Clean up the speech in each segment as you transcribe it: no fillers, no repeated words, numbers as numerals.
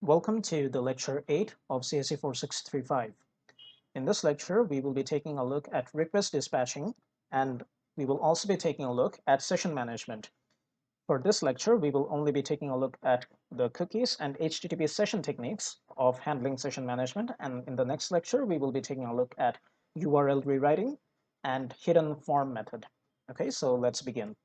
Welcome to the lecture 8 of CSE 4635. In this lecture, we will be taking a look at request dispatching, and we will also be taking a look at session management. For this lecture, we will only be taking a look at the cookies and HTTP session techniques of handling session management, and in the next lecture, we will be taking a look at URL rewriting and hidden form method. Okay, so let's begin.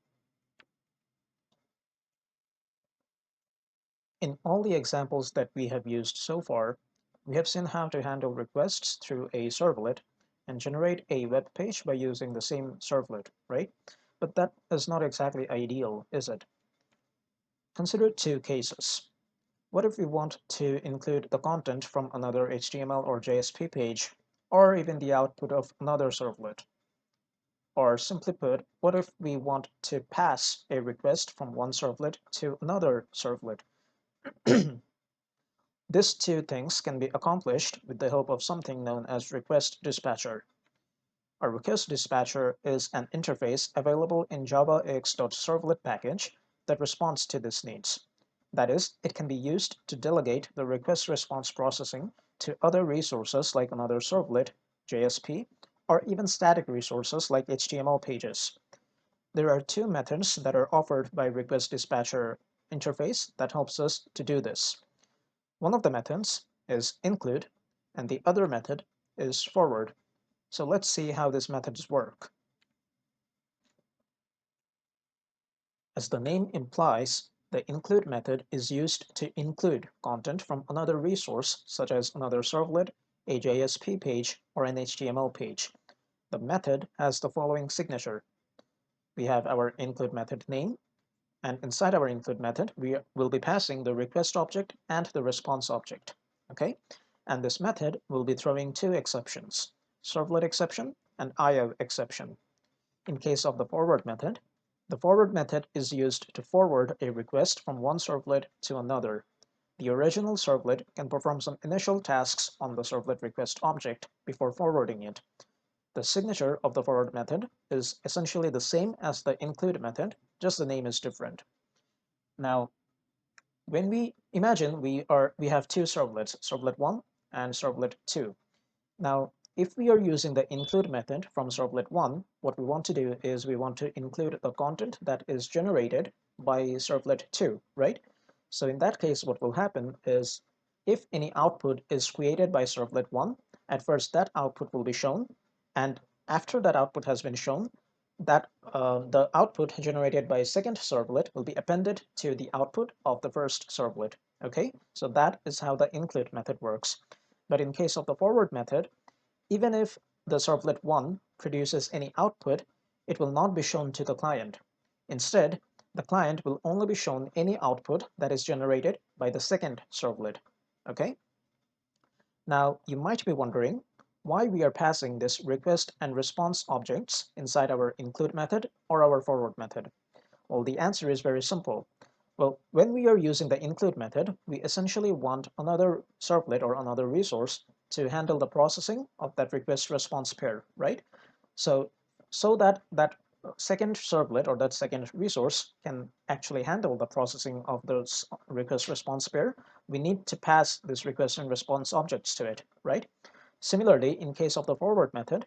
In all the examples that we have used so far, we have seen how to handle requests through a servlet and generate a web page by using the same servlet, right? But that is not exactly ideal, is it? Consider two cases. What if we want to include the content from another HTML or JSP page, or even the output of another servlet? Or simply put, what if we want to pass a request from one servlet to another servlet? These two things can be accomplished with the help of something known as RequestDispatcher. A RequestDispatcher is an interface available in javax.servlet package that responds to these needs. That is, it can be used to delegate the request response processing to other resources like another servlet, JSP, or even static resources like HTML pages. There are two methods that are offered by RequestDispatcher interface that helps us to do this. One of the methods is include, and the other method is forward. So let's see how these methods work. As the name implies, the include method is used to include content from another resource, such as another servlet, a JSP page, or an HTML page. The method has the following signature. We have our include method name, and inside our include method, we will be passing the request object and the response object. Okay, and this method will be throwing two exceptions, servlet exception and IO exception. In case of the forward method is used to forward a request from one servlet to another. The original servlet can perform some initial tasks on the servlet request object before forwarding it. The signature of the forward method is essentially the same as the include method, just the name is different. Now, when we imagine we have two servlets, servlet 1 and servlet 2. Now, if we are using the include method from servlet 1, what we want to do is we want to include the content that is generated by servlet 2, right? So in that case, what will happen is if any output is created by servlet 1, at first that output will be shown, and after that output has been shown, that the output generated by second servlet will be appended to the output of the first servlet. Okay, so that is how the include method works. But in case of the forward method, even if the servlet 1 produces any output, it will not be shown to the client. Instead, the client will only be shown any output that is generated by the second servlet. Okay? Now, you might be wondering why we are passing this request and response objects inside our include method or our forward method. Well, the answer is very simple. Well, when we are using the include method, we essentially want another servlet or another resource to handle the processing of that request response pair, right? So that second servlet or that second resource can actually handle the processing of those request response pair, we need to pass this request and response objects to it, right? Similarly, in case of the forward method,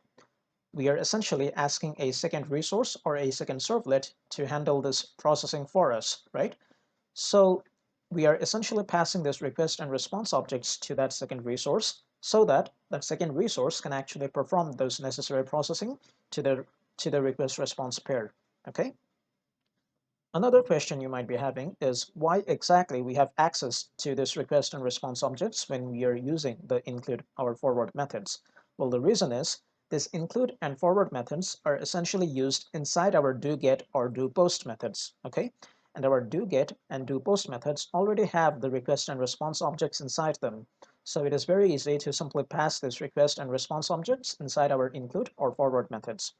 we are essentially asking a second resource or a second servlet to handle this processing for us, right? So we are essentially passing this request and response objects to that second resource so that that second resource can actually perform those necessary processing to the request response pair. Okay? Another question you might be having is why exactly we have access to this request and response objects when we are using the include or forward methods. Well, the reason is this include and forward methods are essentially used inside our doGet or doPost methods. Okay? And our doGet and doPost methods already have the request and response objects inside them. So it is very easy to simply pass this request and response objects inside our include or forward methods.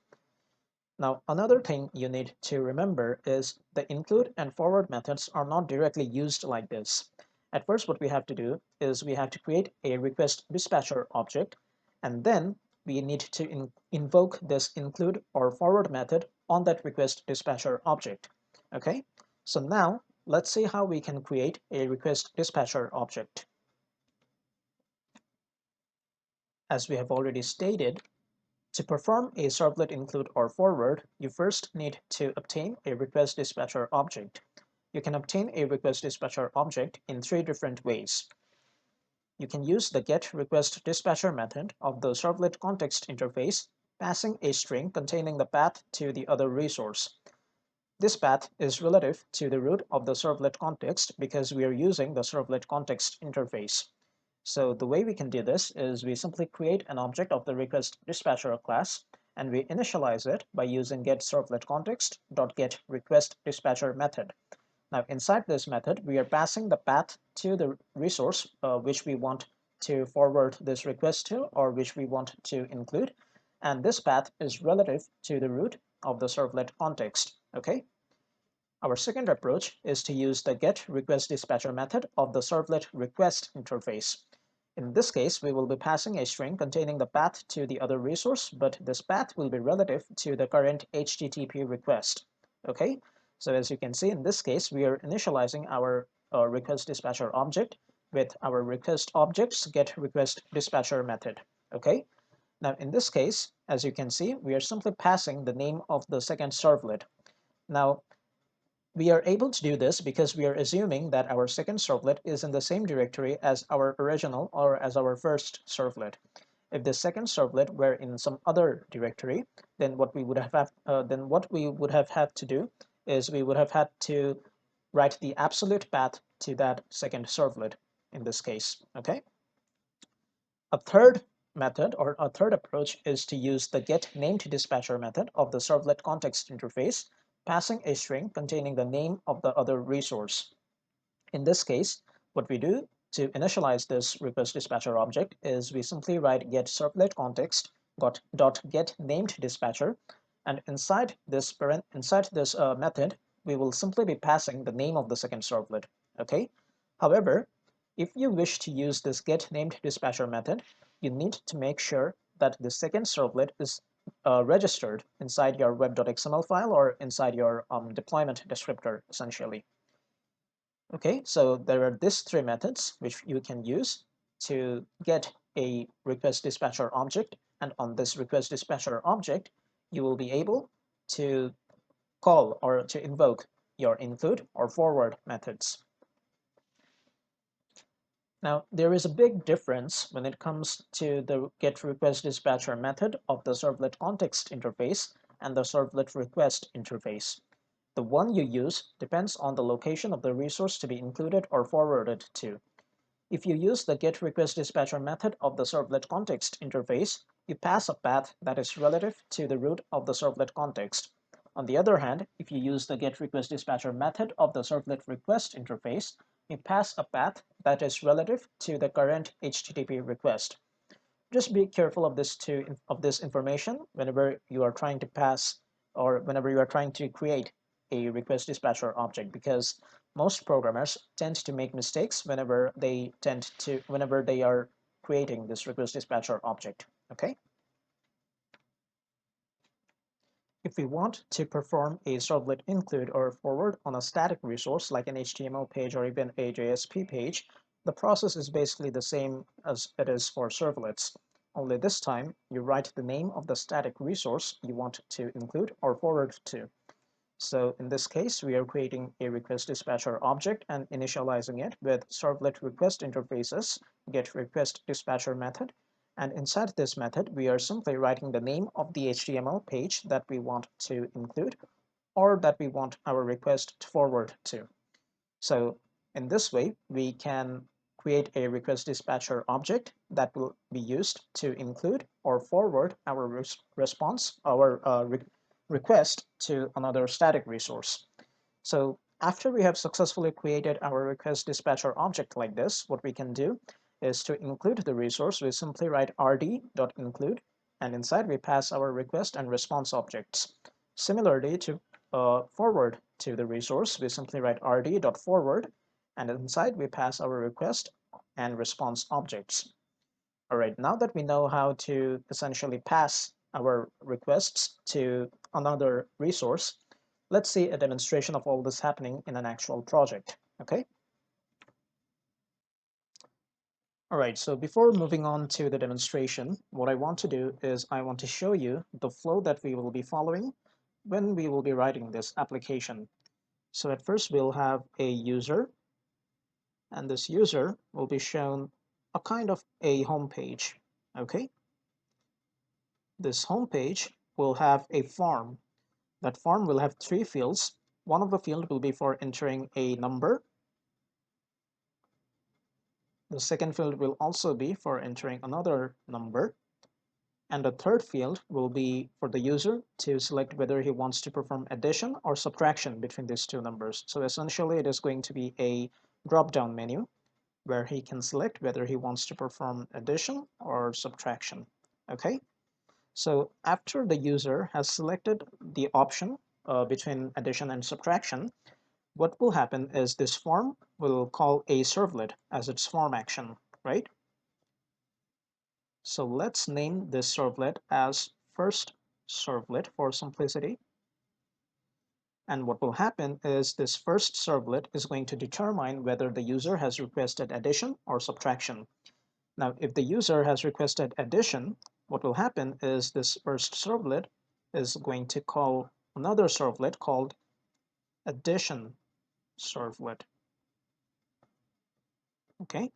Now, another thing you need to remember is the include and forward methods are not directly used like this. At first, what we have to do is we have to create a request dispatcher object, and then we need to invoke this include or forward method on that request dispatcher object. Okay, so now let's see how we can create a request dispatcher object. as we have already stated, to perform a servlet include or forward, you first need to obtain a RequestDispatcher object. You can obtain a RequestDispatcher object in 3 different ways. You can use the getRequestDispatcher method of the servlet context interface, passing a string containing the path to the other resource. This path is relative to the root of the servlet context because we are using the servlet context interface. So the way we can do this is we simply create an object of the RequestDispatcher class, and we initialize it by using getServletContext.getRequestDispatcher method. Now inside this method, we are passing the path to the resource which we want to forward this request to or which we want to include, and this path is relative to the root of the servlet context. Okay. Our second approach is to use the getRequestDispatcher method of the servlet request interface. In this case, we will be passing a string containing the path to the other resource, but this path will be relative to the current HTTP request. Okay, so as you can see, in this case, we are initializing our RequestDispatcher object with our request object's getRequestDispatcher method. Okay, now in this case, as you can see, we are simply passing the name of the second servlet. Now, we are able to do this because we are assuming that our second servlet is in the same directory as our original or as our first servlet. If the second servlet were in some other directory, then what we would have had to do is we would have had to write the absolute path to that second servlet in this case. Okay. A third method or a third approach is to use the getNamedDispatcher method of the servlet context interface, passing a string containing the name of the other resource. In this case, what we do to initialize this RequestDispatcher object is we simply write getServletContext.getNamedDispatcher, and inside this method, we will simply be passing the name of the second servlet. Okay. However, if you wish to use this getNamedDispatcher method, you need to make sure that the second servlet is registered inside your web.xml file or inside your deployment descriptor, essentially. Okay, so there are these 3 methods which you can use to get a RequestDispatcher object, and on this RequestDispatcher object, you will be able to call or to invoke your include or forward methods. Now, there is a big difference when it comes to the getRequestDispatcher method of the servlet context interface and the servlet request interface. The one you use depends on the location of the resource to be included or forwarded to. If you use the getRequestDispatcher method of the servlet context interface, you pass a path that is relative to the root of the servlet context. On the other hand, if you use the getRequestDispatcher method of the servlet request interface, you pass a path that is relative to the current HTTP request. Just be careful of this information whenever you are trying to pass or whenever you are trying to create a RequestDispatcher object, because most programmers tend to make mistakes whenever they are creating this RequestDispatcher object. Okay. If we want to perform a servlet include or forward on a static resource like an HTML page or even a JSP page, the process is basically the same as it is for servlets. Only this time, you write the name of the static resource you want to include or forward to. So in this case, we are creating a RequestDispatcher object and initializing it with servlet request interfaces getRequestDispatcher method. And inside this method, we are simply writing the name of the HTML page that we want to include or that we want our request to forward to. So in this way, we can create a RequestDispatcher object that will be used to include or forward our request to another static resource. So after we have successfully created our RequestDispatcher object like this, what we can do is to include the resource, we simply write rd.include, and inside we pass our request and response objects. Similarly, to forward to the resource, we simply write rd.forward, and inside we pass our request and response objects. All right, now that we know how to essentially pass our requests to another resource, let's see a demonstration of all this happening in an actual project. Okay. All right, so before moving on to the demonstration, what I want to do is I want to show you the flow that we will be following when we will be writing this application. So at first we'll have a user, and this user will be shown a kind of a home page. Okay, this home page will have a form. That form will have three fields. One of the field will be for entering a number. The second field will also be for entering another number. And the third field will be for the user to select whether he wants to perform addition or subtraction between these two numbers. So essentially it is going to be a drop-down menu where he can select whether he wants to perform addition or subtraction. Okay, so after the user has selected the option between addition and subtraction, what will happen is this form will call a servlet as its form action, right? So let's name this servlet as first servlet for simplicity. And what will happen is this first servlet is going to determine whether the user has requested addition or subtraction. Now, if the user has requested addition, what will happen is this first servlet is going to call another servlet called addition servlet. Okay.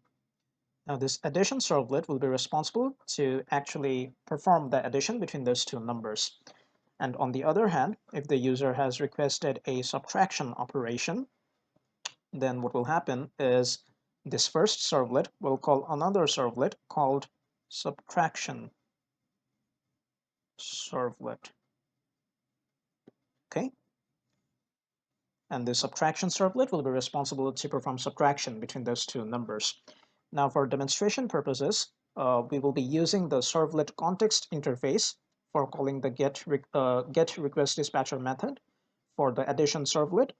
Now, this addition servlet will be responsible to actually perform the addition between those two numbers. And on the other hand, if the user has requested a subtraction operation, then what will happen is this first servlet will call another servlet called subtraction servlet. Okay, and the subtraction servlet will be responsible to perform subtraction between those two numbers. Now, for demonstration purposes, we will be using the servlet context interface for calling the get request dispatcher method for the addition servlet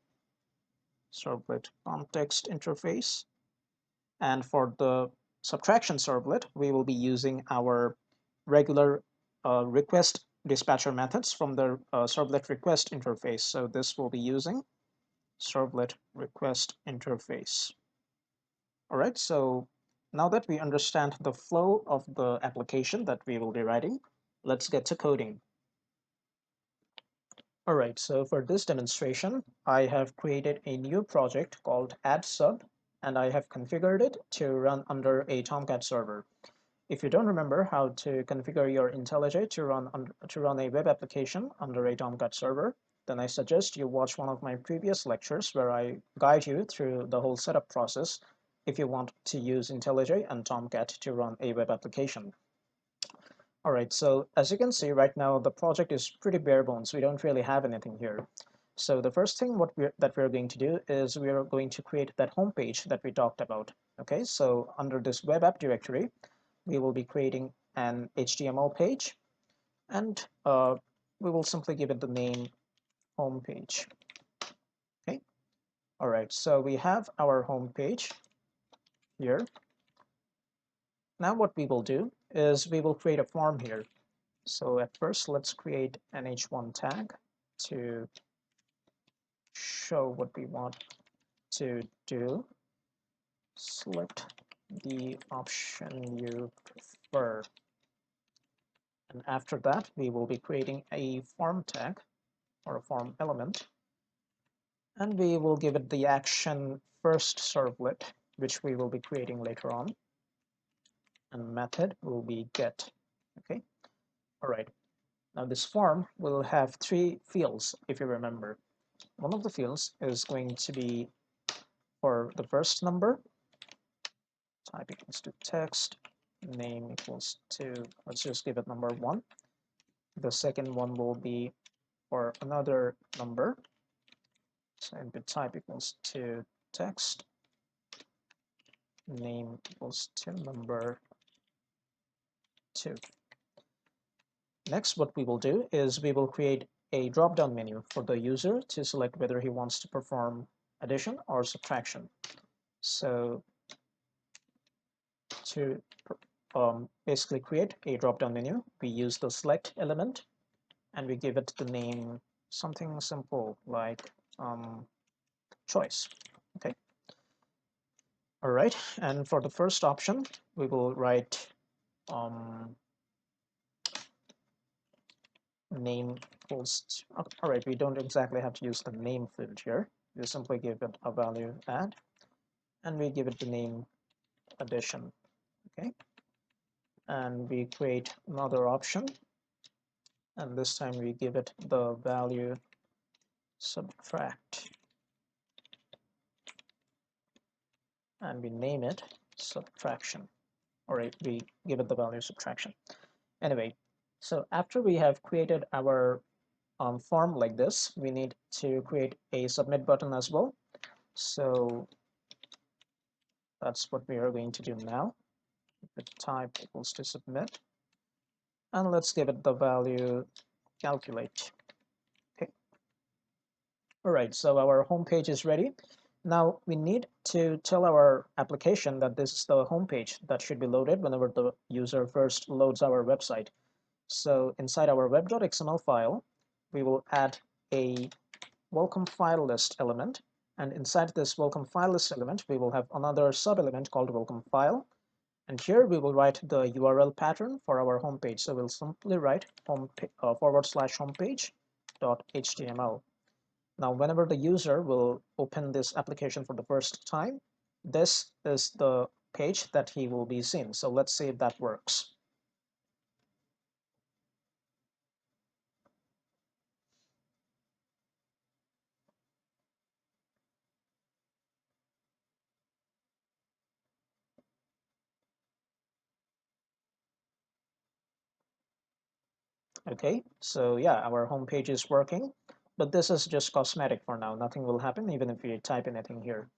context interface. And for the subtraction servlet, we will be using our regular request dispatcher methods from the servlet request interface. So this will be using servlet request interface. All right, so now that we understand the flow of the application that we will be writing, let's get to coding. All right, so for this demonstration, I have created a new project called AddSub, and I have configured it to run under a Tomcat server. If you don't remember how to configure your IntelliJ to run a web application under a Tomcat server, then I suggest you watch one of my previous lectures where I guide you through the whole setup process if you want to use IntelliJ and Tomcat to run a web application. All right, so as you can see right now, the project is pretty bare bones. We don't really have anything here. So the first thing that we're going to do is we are going to create that home page that we talked about. Okay, so under this web app directory, we will be creating an HTML page, and we will simply give it the name home page. Okay, all right, so we have our home page here. Now what we will do is we will create a form here. So at first, let's create an h1 tag to show what we want to do. Select the option you prefer. And after that, we will be creating a form tag or a form element. And we will give it the action first servlet, which we will be creating later on. And method will be get. Okay. All right. Now this form will have three fields, if you remember. One of the fields is going to be for the first number, type equals to text, name equals to, let's just give it number 1. The second one will be for another number, so input type equals to text, name equals to number 2. Next, what we will do is we will create a drop-down menu for the user to select whether he wants to perform addition or subtraction. So to basically create a drop-down menu, we use the select element and we give it the name something simple like choice. Okay. All right, and for the first option, we will write name equals. All right, we don't exactly have to use the name field here. We simply give it a value add, and we give it the name addition. Okay, and we create another option, and this time we give it the value subtract, and we name it subtraction. All right, we give it the value subtraction. Anyway, so after we have created our form like this, we need to create a submit button as well. So that's what we are going to do now. The type equals to submit, and let's give it the value calculate. Okay. All right, so our home page is ready. Now we need to tell our application that this is the home page that should be loaded whenever the user first loads our website. So inside our web.xml file, we will add a welcome file list element, and inside this welcome file list element, we will have another sub element called welcome file, and here we will write the URL pattern for our home page. So we'll simply write /homepage.html. Now, whenever the user will open this application for the first time, this is the page that he will be seeing. So let's see if that works. Okay, so yeah, our home page is working, but this is just cosmetic for now. Nothing will happen even if we type anything here.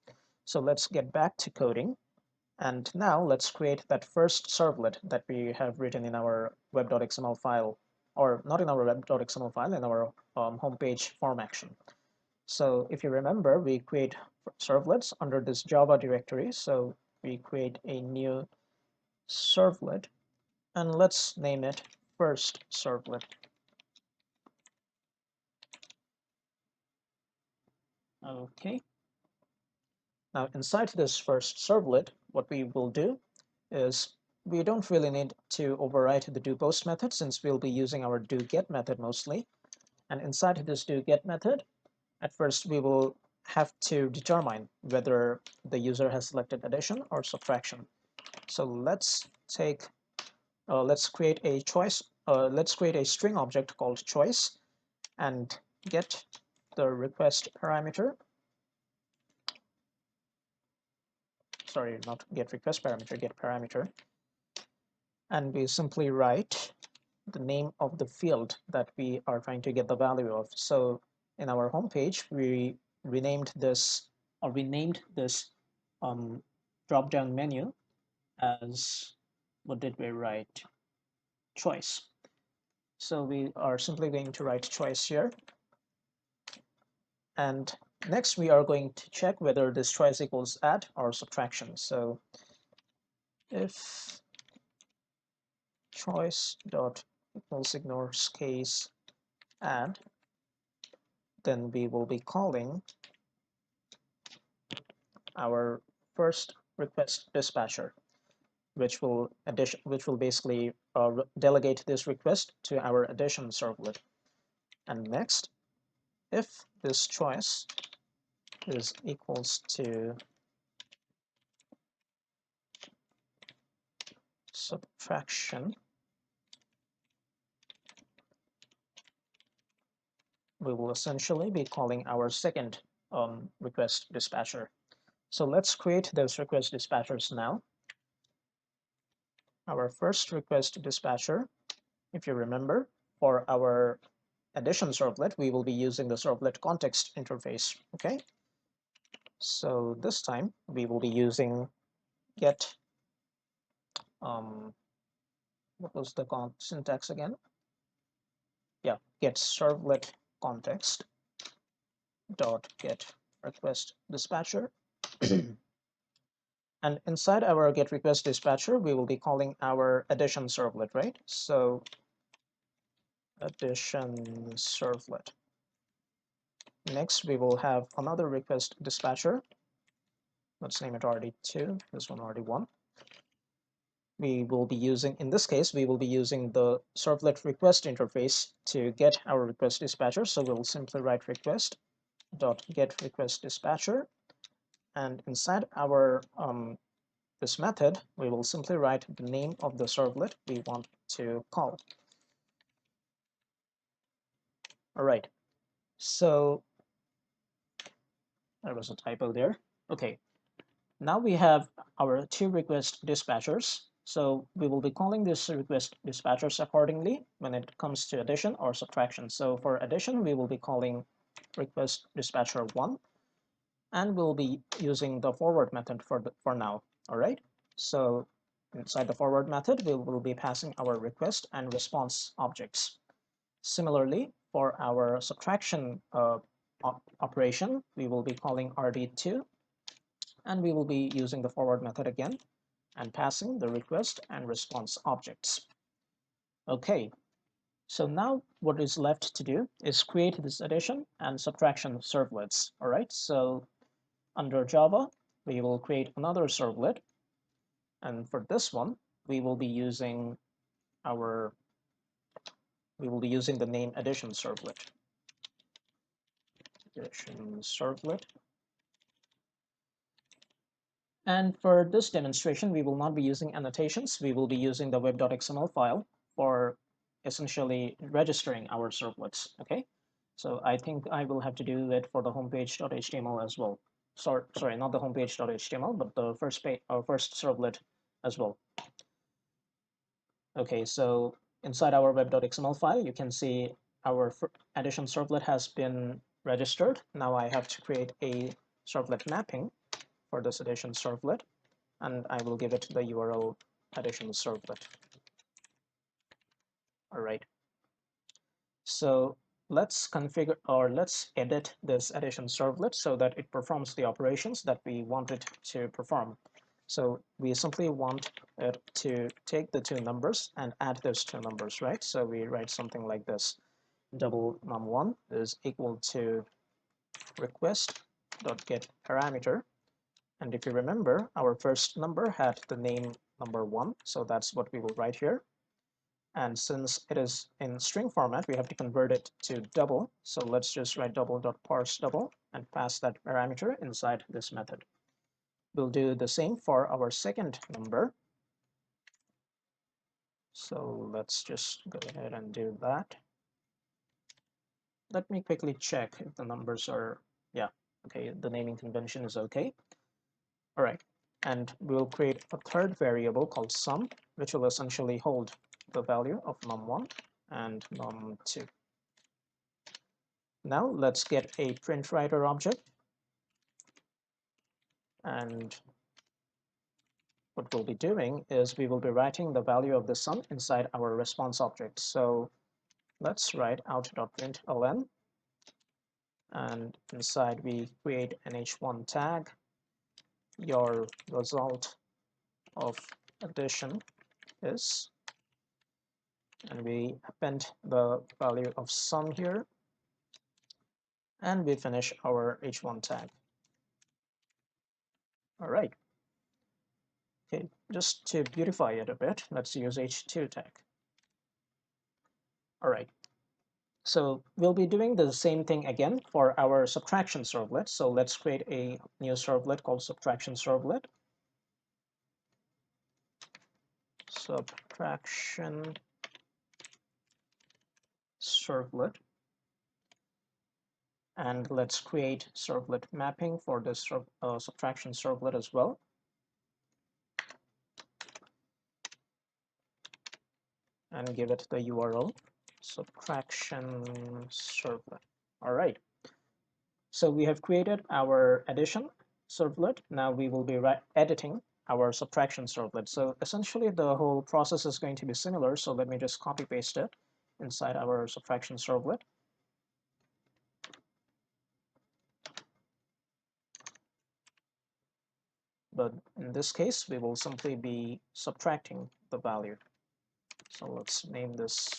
So let's get back to coding. And now let's create that first servlet that we have written in our web.xml file, or not in our web.xml file, in our homepage form action. So if you remember, we create servlets under this Java directory. So we create a new servlet, and let's name it first servlet. Okay. Now inside this first servlet, what we will do is we don't really need to overwrite the doPost method since we'll be using our doGet method mostly. And inside this doGet method, at first we will have to determine whether the user has selected addition or subtraction. So let's create a choice. Let's create a string object called choice and get the request parameter. Sorry, not get request parameter, get parameter. And we simply write the name of the field that we are trying to get the value of. So in our home page, we renamed this, or we named this drop-down menu as, what did we write? Choice. So we are simply going to write choice here. And next we are going to check whether this choice equals add or subtraction. So if choice dot equals ignores case add, then we will be calling our first request dispatcher, which will basically delegate this request to our addition servlet. And next, if this choice is equals to subtraction, we will essentially be calling our second request dispatcher. So let's create those request dispatchers now. Our first request dispatcher, if you remember, for our addition servlet, we will be using the servlet context interface. Okay, so this time we will be using get what was the syntax again? Yeah, get servlet context dot get request dispatcher. And inside our get request dispatcher, we will be calling our addition servlet, right? So addition servlet. Next, we will have another request dispatcher let's name it RD2, this one RD1. We will be using, in this case, we will be using the servlet request interface to get our request dispatcher. So we'll simply write request.get request dispatcher, and inside our this method, we will simply write the name of the servlet we want to call. All right, so there was a typo there. Okay, now we have our two request dispatchers. So we will be calling this request dispatchers accordingly when it comes to addition or subtraction. So for addition, we will be calling request dispatcher 1, and we'll be using the forward method for now. All right, so inside the forward method, we will be passing our request and response objects. Similarly, for our subtraction operation, we will be calling rd2, and we will be using the forward method again and passing the request and response objects. Okay, so now what is left to do is create this addition and subtraction servlets. All right, so under Java, we will create another servlet, and for this one, we will be using the name addition servlet. Addition servlet. And for this demonstration, we will not be using annotations. We will be using the web.xml file for essentially registering our servlets. Okay, so I think I will have to do it for the homepage.html as well. Sorry, not the homepage.html, but the first page or first servlet as well. Okay, so inside our web.xml file, you can see our addition servlet has been registered. Now I have to create a servlet mapping for this addition servlet, and I will give it the URL addition servlet. All right, so let's configure, or let's edit this addition servlet so that it performs the operations that we want it to perform. So we simply want it to take the two numbers and add those two numbers, right? So we write something like this: double num1 is equal to request.get parameter. And if you remember, our first number had the name number1, so that's what we will write here. And since it is in string format, we have to convert it to double. So let's just write double.parseDouble and pass that parameter inside this method. We'll do the same for our second number. So let's just go ahead and do that. Let me quickly check if the numbers are, yeah, okay, the naming convention is okay. All right, and we'll create a third variable called sum, which will essentially hold the value of num1 and num2. Now let's get a print writer object, and what we'll be doing is we will be writing the value of the sum inside our response object. So let's write out.println, and inside we create an h1 tag. Your result of addition is, and we append the value of sum here, and we finish our h1 tag. All right. Okay, just to beautify it a bit, let's use h2 tag. All right. So we'll be doing the same thing again for our subtraction servlet. So let's create a new servlet called subtraction servlet. Subtraction servlet. And let's create servlet mapping for this subtraction servlet as well. And give it the URL subtraction servlet. All right. So we have created our addition servlet. Now we will be editing our subtraction servlet. So essentially the whole process is going to be similar. So let me just copy paste it inside our subtraction servlet. But in this case, we will simply be subtracting the value. So let's name this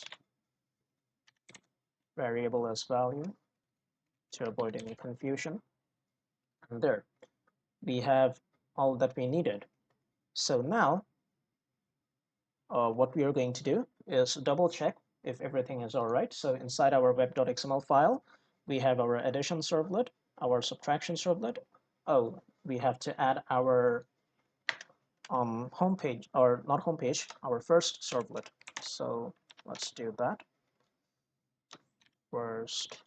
variable as value to avoid any confusion. And there we have all that we needed. So now what we are going to do is double check if everything is all right. So inside our web.xml file, we have our addition servlet, our subtraction servlet. Oh, we have to add our homepage, or not homepage, our first servlet. So let's do that. First,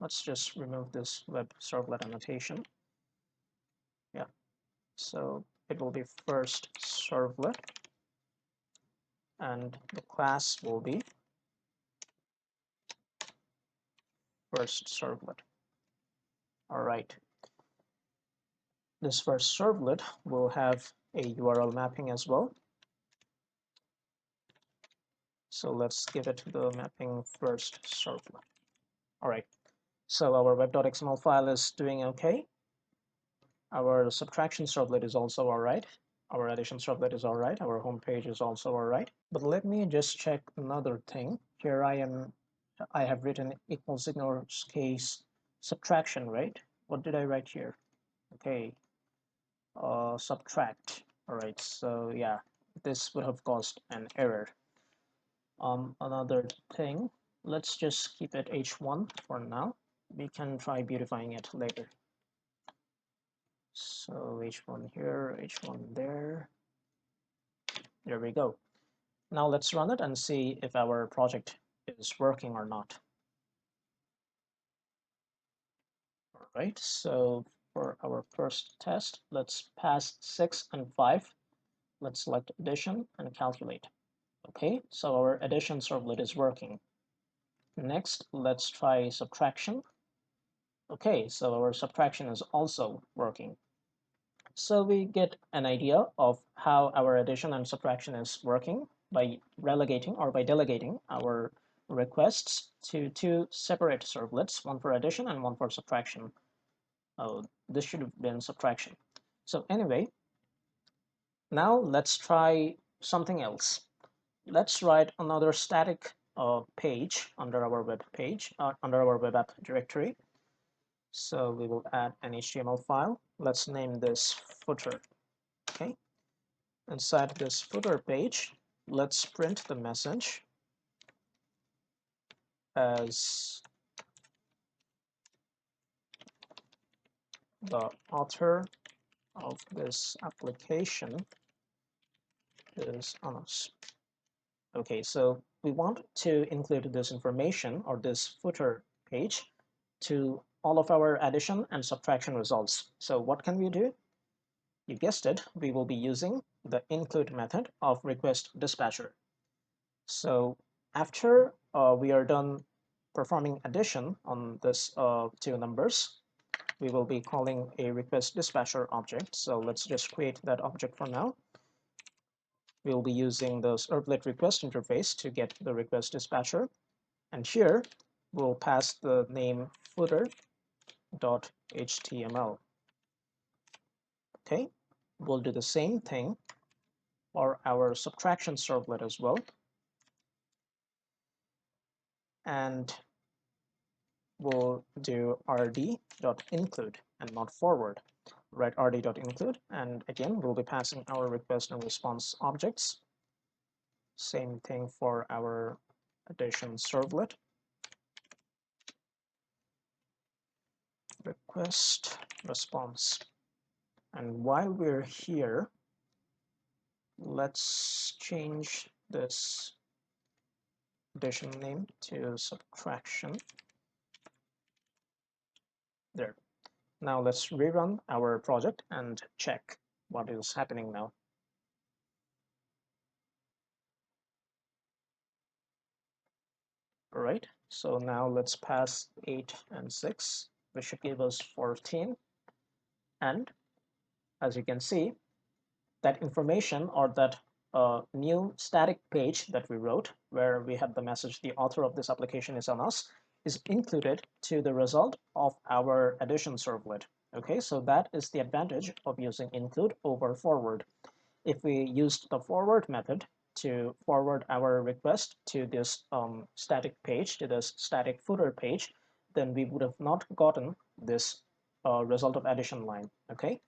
let's just remove this web servlet annotation. Yeah, so it will be first servlet, and the class will be first servlet. All right. This first servlet will have a URL mapping as well. So let's give it the mapping first servlet. All right. So our web.xml file is doing okay. Our subtraction servlet is also all right. Our addition servlet is all right. Our home page is also all right. But let me just check another thing. Here I have written equals ignores case subtraction, right? What did I write here? Okay, subtract. All right, so yeah, this would have caused an error. Another thing, let's just keep it h1 for now. We can try beautifying it later. So h1 here, h1 there. There we go. Now let's run it and see if our project is working or not. All right, so for our first test, let's pass 6 and 5. Let's select addition and calculate. Okay, so our addition servlet is working. Next, let's try subtraction. Okay, so our subtraction is also working. So we get an idea of how our addition and subtraction is working by relegating or by delegating our requests to two separate servlets, one for addition and one for subtraction. Oh, this should have been subtraction. So anyway, now let's try something else. Let's write another static page under our web page, under our web app directory. So we will add an HTML file. Let's name this footer. Okay. Inside this footer page, let's print the message as the author of this application is Anas. Okay, so we want to include this information or this footer page to all of our addition and subtraction results. So what can we do? You guessed it, we will be using the include method of RequestDispatcher. So after we are done performing addition on this two numbers, we will be calling a RequestDispatcher object. So let's just create that object for now. We'll be using the Servlet request interface to get the RequestDispatcher. And here we'll pass the name footer.html. Okay, we'll do the same thing for our subtraction servlet as well. And we'll do rd.include and not forward. Write rd.include, and again we'll be passing our request and response objects. Same thing for our addition servlet. Request response. And while we're here, let's change this addition name to subtraction. There. Now let's rerun our project and check what is happening now. All right, so now let's pass 8 and 6, which should give us 14. And as you can see, that information or that new static page that we wrote, where we have the message, the author of this application is Anas, is included to the result of our addition servlet. Okay, so that is the advantage of using include over forward. If we used the forward method to forward our request to this static page, to this static footer page, then we would have not gotten this result of addition line. Okay,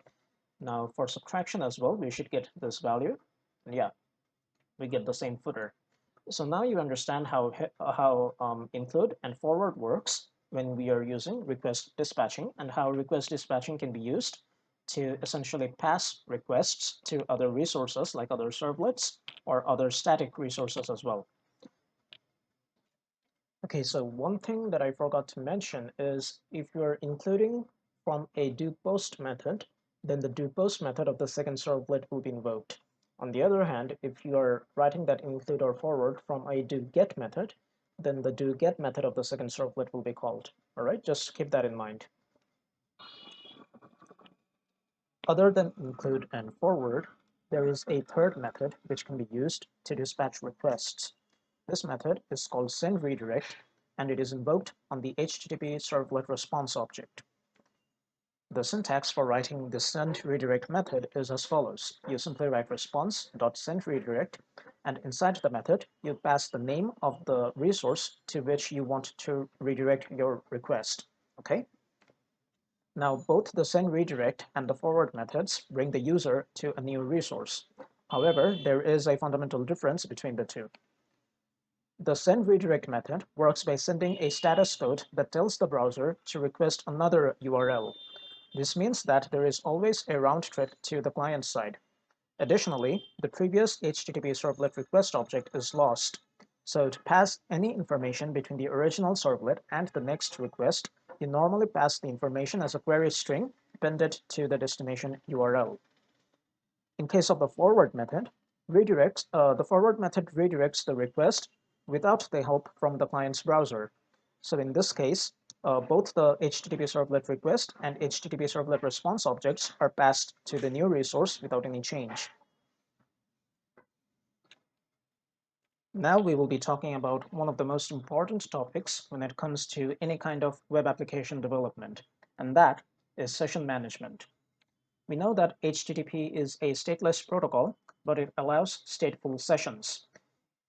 Now for subtraction as well, we should get this value. And yeah, we get the same footer. So now you understand how include and forward works when we are using request dispatching, and how request dispatching can be used to essentially pass requests to other resources like other servlets or other static resources as well. Okay, so one thing that I forgot to mention is if you're including from a doPost method, then the doPost method of the second servlet will be invoked. On the other hand, if you are writing that include or forward from a doGet method, then the doGet method of the second servlet will be called. All right, just keep that in mind. Other than include and forward, there is a third method which can be used to dispatch requests. This method is called sendRedirect, and it is invoked on the HTTP servlet response object. The syntax for writing the sendRedirect method is as follows. You simply write response.sendRedirect, and inside the method, you pass the name of the resource to which you want to redirect your request. Okay? Now, both the sendRedirect and the forward methods bring the user to a new resource. However, there is a fundamental difference between the two. The sendRedirect method works by sending a status code that tells the browser to request another URL. This means that there is always a round trip to the client side. Additionally, the previous HTTP servlet request object is lost. So to pass any information between the original servlet and the next request, you normally pass the information as a query string appended to the destination URL. In case of the forward method, the forward method redirects the request without the help from the client's browser. So in this case, both the HTTP servlet request and HTTP servlet response objects are passed to the new resource without any change. Now we will be talking about one of the most important topics when it comes to any kind of web application development, and that is session management. We know that HTTP is a stateless protocol, but it allows stateful sessions.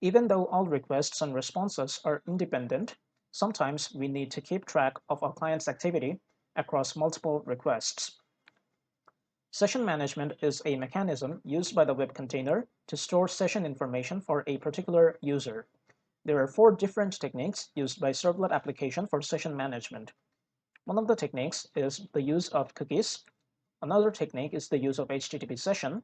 Even though all requests and responses are independent, sometimes we need to keep track of our client's activity across multiple requests. Session management is a mechanism used by the web container to store session information for a particular user. There are 4 different techniques used by servlet application for session management. One of the techniques is the use of cookies. Another technique is the use of HttpSession.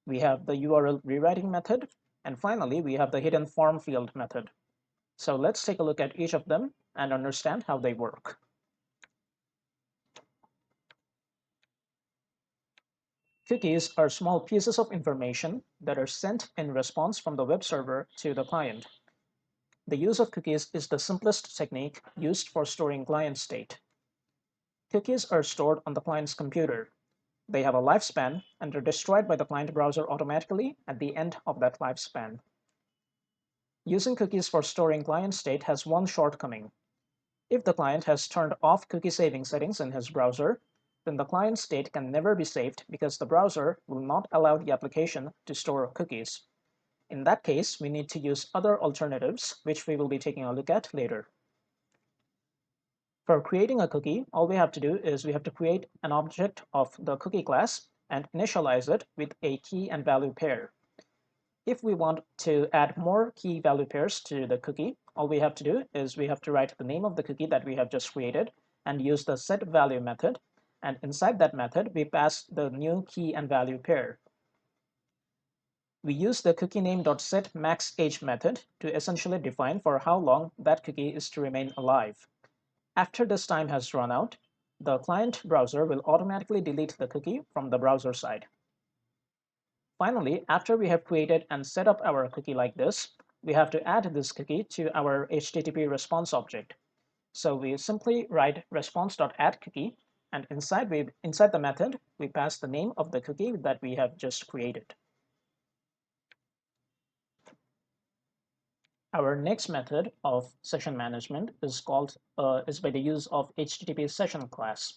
We have the URL rewriting method, and finally, we have the hidden form field method. So let's take a look at each of them and understand how they work. Cookies are small pieces of information that are sent in response from the web server to the client. The use of cookies is the simplest technique used for storing client state. Cookies are stored on the client's computer. They have a lifespan and are destroyed by the client browser automatically at the end of that lifespan. Using cookies for storing client state has one shortcoming. If the client has turned off cookie saving settings in his browser, then the client state can never be saved because the browser will not allow the application to store cookies. In that case, we need to use other alternatives, which we will be taking a look at later. For creating a cookie, all we have to do is we have to create an object of the cookie class and initialize it with a key and value pair. If we want to add more key value pairs to the cookie, all we have to do is we have to write the name of the cookie that we have just created and use the setValue method. And inside that method, we pass the new key and value pair. We use the cookiename.setMaxAge method to essentially define for how long that cookie is to remain alive. After this time has run out, the client browser will automatically delete the cookie from the browser side. Finally, after we have created and set up our cookie like this, we have to add this cookie to our HTTP response object. So we simply write response.addCookie, and inside the method, we pass the name of the cookie that we have just created. Our next method of session management is by the use of HttpSession class.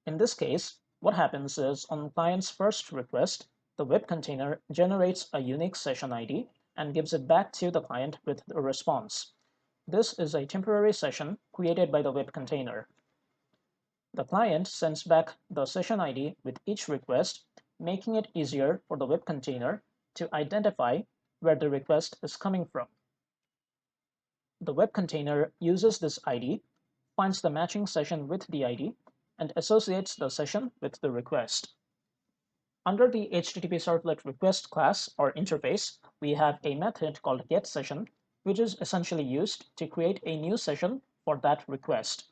In this case, what happens is on client's first request, the web container generates a unique session ID and gives it back to the client with a response. This is a temporary session created by the web container. The client sends back the session ID with each request, making it easier for the web container to identify where the request is coming from. The web container uses this ID, finds the matching session with the ID, and associates the session with the request. Under the HTTP Servlet request class or interface, we have a method called getSession, which is essentially used to create a new session for that request.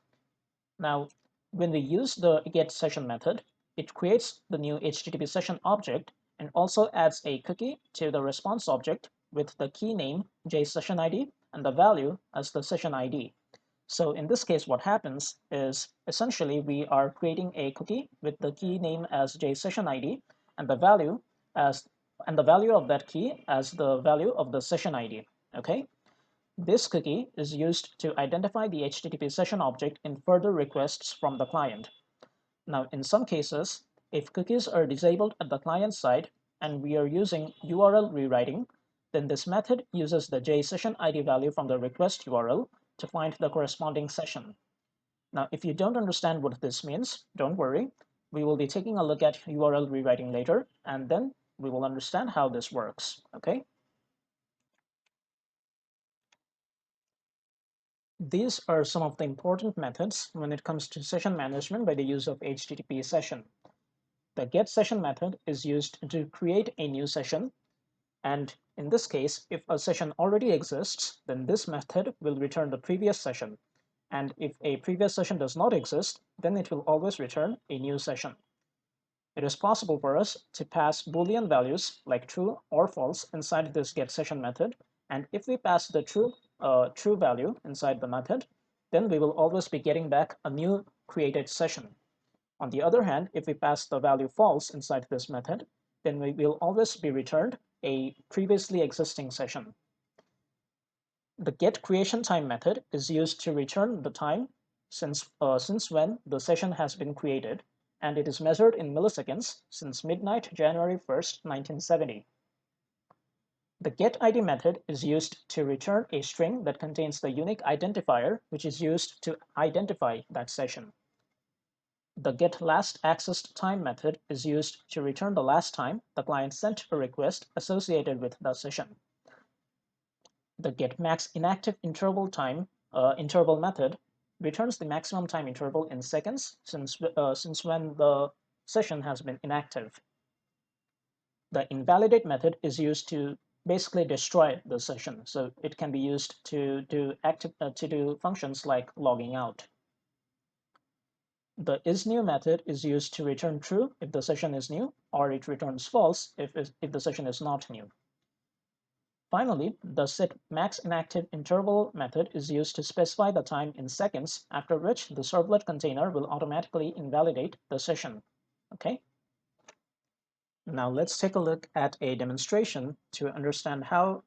Now, when we use the getSession method, it creates the new HTTP session object and also adds a cookie to the response object with the key name JSessionID and the value as the session ID. So in this case, what happens is essentially we are creating a cookie with the key name as JSessionID and the value of that key as the value of the session ID. Okay. This cookie is used to identify the HTTP session object in further requests from the client. Now, in some cases, if cookies are disabled at the client side and we are using URL rewriting, then this method uses the JSession ID value from the request URL to find the corresponding session. Now, if you don't understand what this means, don't worry. We will be taking a look at URL rewriting later, and then we will understand how this works, okay? These are some of the important methods when it comes to session management by the use of HttpSession. The getSession method is used to create a new session, and in this case, if a session already exists, then this method will return the previous session. And if a previous session does not exist, then it will always return a new session. It is possible for us to pass Boolean values like true or false inside this getSession method, and if we pass the true value inside the method, then we will always be getting back a new created session. On the other hand, if we pass the value false inside this method, then we will always be returned a previously existing session. The getCreationTime method is used to return the time since when the session has been created, and it is measured in milliseconds since midnight, January 1st, 1970. The getID method is used to return a string that contains the unique identifier, which is used to identify that session. The getLastAccessedTime method is used to return the last time the client sent a request associated with the session. The getMaxInactiveInterval method returns the maximum time interval in seconds since when the session has been inactive. The invalidate method is used to basically destroy the session, so it can be used to do functions like logging out. The isNew method is used to return true if the session is new, or it returns false if the session is not new. Finally, the setMaxInactiveInterval method is used to specify the time in seconds, after which the servlet container will automatically invalidate the session. Okay? Now let's take a look at a demonstration to understand how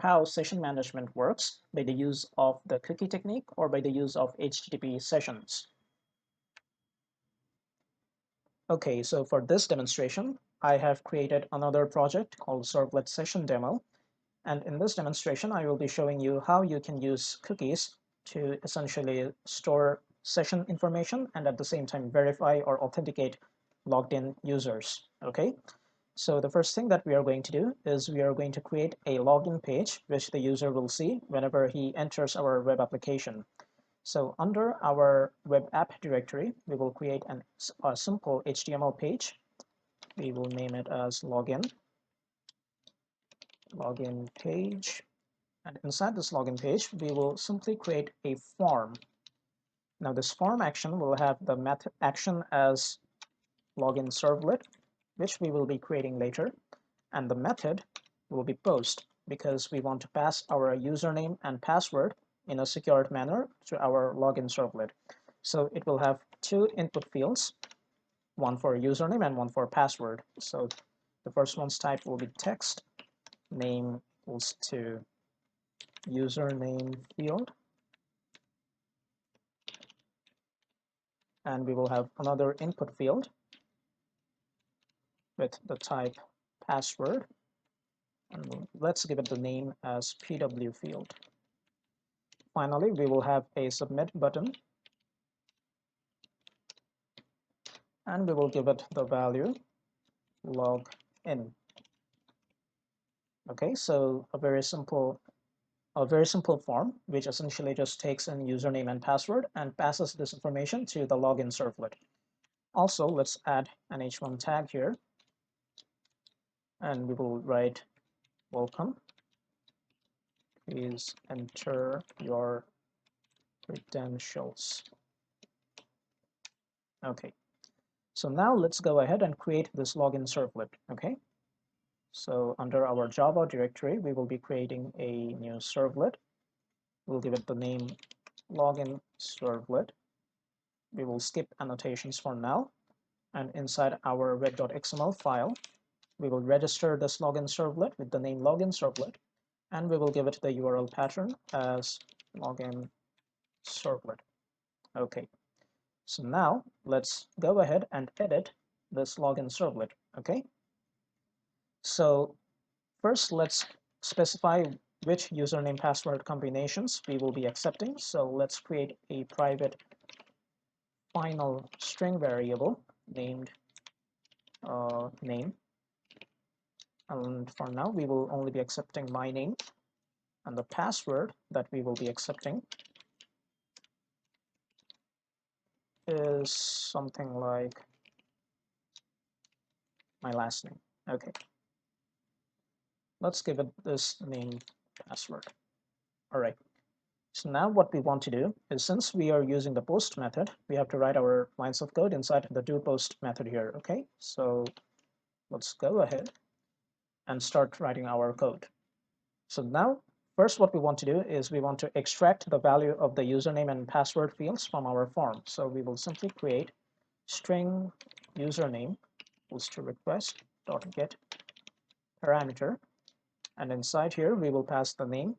how session management works by the use of the cookie technique or by the use of HTTP sessions. Okay, so for this demonstration, I have created another project called Servlet Session Demo. And in this demonstration, I will be showing you how you can use cookies to essentially store session information and at the same time verify or authenticate logged in users. Okay, so the first thing that we are going to do is we are going to create a login page which the user will see whenever he enters our web application. So under our web app directory, we will create a simple HTML page. We will name it as login page. And inside this login page, we will simply create a form. Now this form action will have the method action as login servlet, which we will be creating later. And the method will be post because we want to pass our username and password in a secured manner to our login servlet. So it will have two input fields, one for username and one for password. So the first one's type will be text, name equals to username field, and we will have another input field with the type password, and let's give it the name as PW field. Finally, we will have a submit button and we will give it the value log in. Okay, so a very simple form which essentially just takes in username and password and passes this information to the login servlet. Also, let's add an h1 tag here, and we will write welcome. Please enter your credentials. Okay, so now let's go ahead and create this login servlet. Okay, so under our Java directory, we will be creating a new servlet. We'll give it the name login servlet. We will skip annotations for now, and inside our rec.xml file, we will register this login servlet with the name login servlet, and we will give it the URL pattern as login servlet. Okay, so now let's go ahead and edit this login servlet. Okay, so first let's specify which username password combinations we will be accepting. So let's create a private final string variable named name, and for now we will only be accepting my name, and the password that we will be accepting is something like my last name. Okay, let's give it this name password. All right, so now what we want to do is, since we are using the post method, we have to write our lines of code inside the doPost method here. Okay, so let's go ahead and start writing our code. So now first what we want to do is we want to extract the value of the username and password fields from our form. So we will simply create string username equals to request.get parameter, and inside here we will pass the name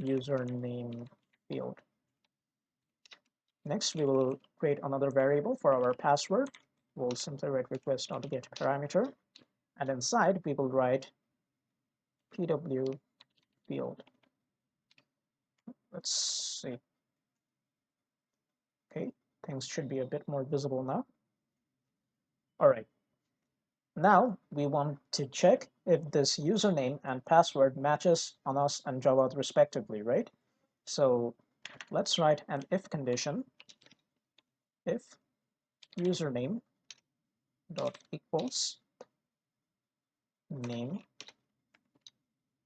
username field. Next we will create another variable for our password. We'll simply write request.get parameter, and inside we will write pw field. Let's see. Okay, things should be a bit more visible now. All right, now we want to check if this username and password matches on us and Java respectively, right? So let's write an if condition. If username dot equals name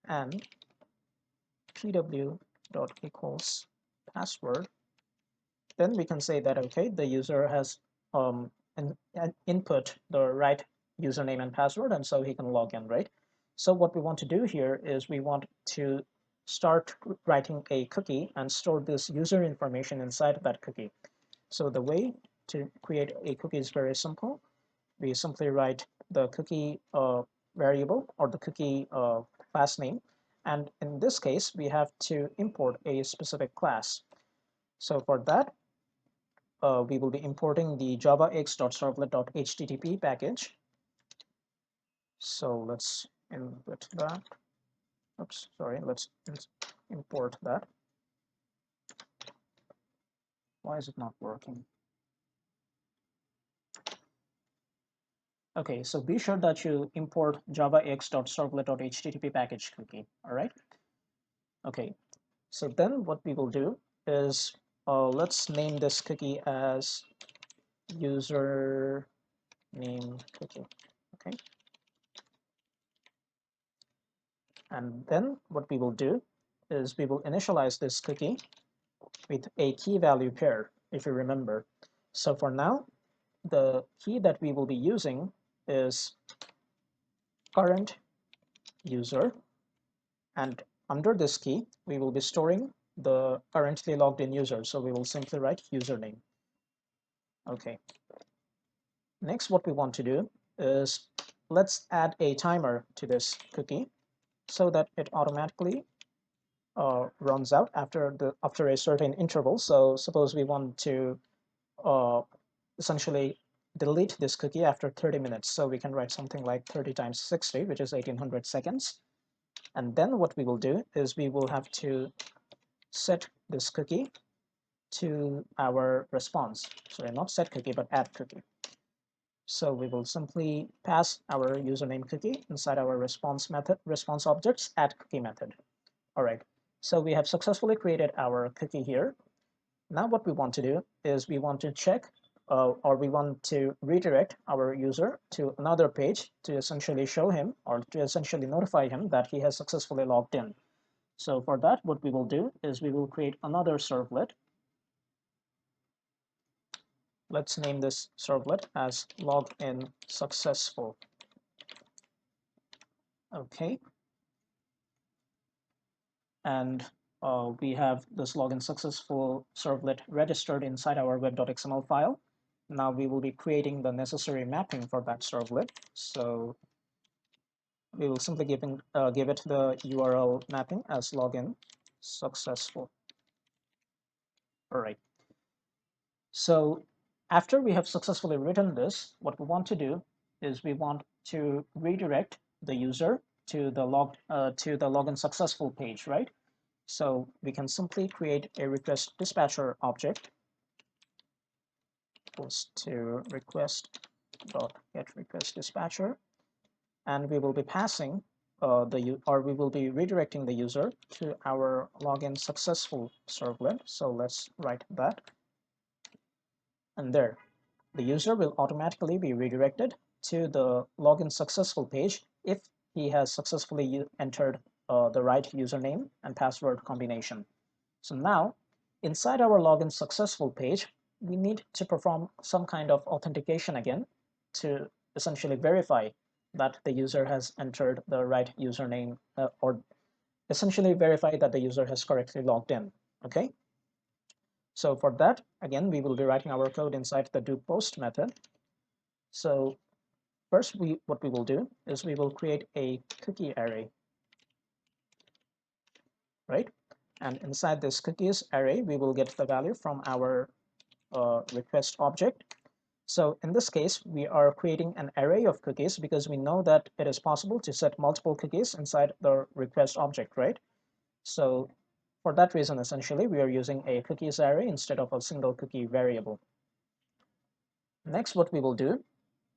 and pw dot equals password, then we can say that, okay, the user has input the right username and password, and so he can log in, right? So what we want to do here is we want to start writing a cookie and store this user information inside that cookie. So the way to create a cookie is very simple. We simply write the cookie variable or the cookie class name, and in this case we have to import a specific class. So for that we will be importing the javax.servlet.http package. So let's input that. Oops, sorry, let's import that. Why is it not working? Okay, so be sure that you import javax.servlet.http package cookie. All right. Okay, so then what we will do is let's name this cookie as user name cookie. Okay, and then what we will do is we will initialize this cookie with a key value pair, if you remember. So for now, the key that we will be using is current user, and under this key we will be storing the currently logged in user, so we will simply write username. Okay, next what we want to do is let's add a timer to this cookie so that it automatically runs out after a certain interval. So suppose we want to essentially delete this cookie after 30 minutes, so we can write something like 30 times 60, which is 1800 seconds. And then what we will do is we will have to set this cookie to our response. Sorry, not set cookie, but add cookie. So we will simply pass our username cookie inside our response objects at cookie method. All right, so we have successfully created our cookie here. Now what we want to do is we want to check or we want to redirect our user to another page to essentially show him or to essentially notify him that he has successfully logged in. So for that, what we will do is we will create another servlet. Let's name this servlet as login successful. Okay. And we have this login successful servlet registered inside our web.xml file. Now we will be creating the necessary mapping for that servlet. So we will simply give it the URL mapping as login successful. All right. So after we have successfully written this, what we want to do is we want to redirect the user to the login successful page, right? So we can simply create a request dispatcher object equals to request.getRequestDispatcher, and we will be passing we will be redirecting the user to our login successful servlet. So let's write that, and there, the user will automatically be redirected to the login successful page if he has successfully entered the right username and password combination. So now, inside our login successful page, we need to perform some kind of authentication again to essentially verify that the user has entered the right username or essentially verify that the user has correctly logged in. Okay. So for that, again, we will be writing our code inside the doPost method. So first, what we will do is we will create a cookie array, right? And inside this cookies array, we will get the value from our request object. So in this case, we are creating an array of cookies because we know that it is possible to set multiple cookies inside the request object, right? So for that reason, essentially, we are using a cookies array instead of a single cookie variable. Next, what we will do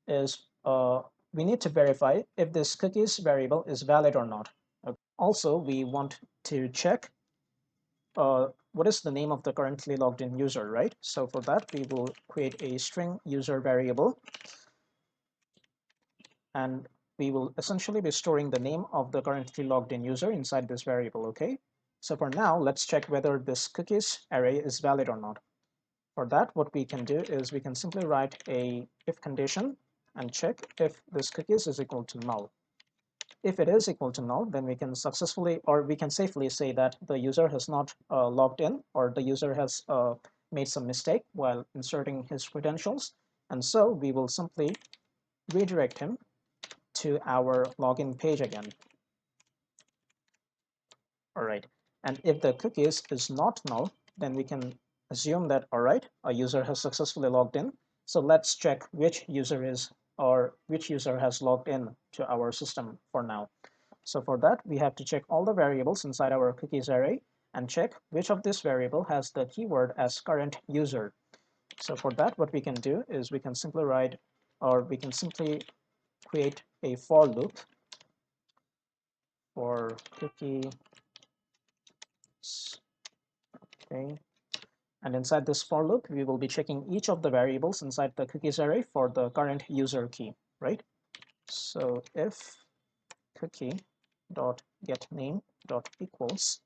is we need to verify if this cookies variable is valid or not. Also, we want to check what is the name of the currently logged in user, right? So for that, we will create a string user variable, and we will essentially be storing the name of the currently logged in user inside this variable. Okay. So for now, let's check whether this cookies array is valid or not. For that, what we can do is we can simply write a if condition and check if this cookies is equal to null. If it is equal to null, then we can successfully, or we can safely say that the user has not logged in, or the user has made some mistake while inserting his credentials. And so we will simply redirect him to our login page again. All right. And if the cookies is not null, then we can assume that, all right, a user has successfully logged in. So let's check which user has logged in to our system for now. So for that, we have to check all the variables inside our cookies array and check which of this variable has the keyword as current user. So for that, what we can do is we can simply write, or we can simply create a for loop for cookie. Okay. And inside this for loop, we will be checking each of the variables inside the cookies array for the current user key, right? So if cookie dot get name dot equals